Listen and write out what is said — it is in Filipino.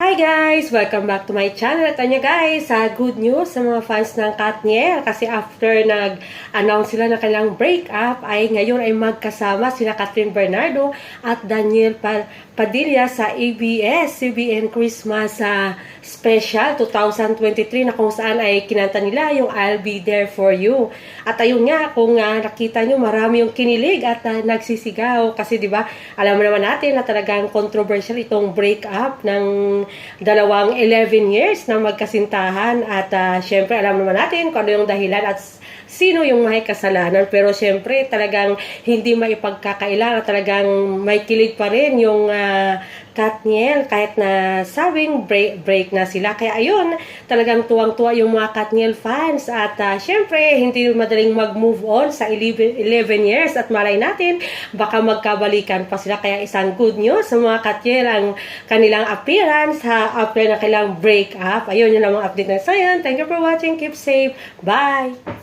Hi guys! Welcome back to my channel. At ano guys, good news sa mga fans ng Katniel kasi after nag-announce sila na kanilang breakup ay ngayon ay magkasama sila Catherine Bernardo at Daniel Padilla sa ABS-CBN Christmas Special 2023 na kung saan ay kinanta nila yung I'll Be There For You. At ayun nga, kung nakita nyo marami yung kinilig at nagsisigaw kasi diba alam naman natin na talagang controversial itong breakup ng dalawang 11 years na magkasintahan at syempre alam naman natin kung ano yung dahilan at sino yung may kasalanan, pero syempre talagang hindi maipagkakaila, talagang may kilig pa rin yung Katniel kahit na sabing break na sila. Kaya ayun, talagang tuwang-tuwa yung mga Katniel fans at syempre hindi madaling mag-move on sa 11 years at malay natin baka magkabalikan pa sila. Kaya isang good news sa mga Katniel ang kanilang appearance after na kanilang break up. Ayun, yun ang mga update na sa yan. Thank you for watching. Keep safe. Bye!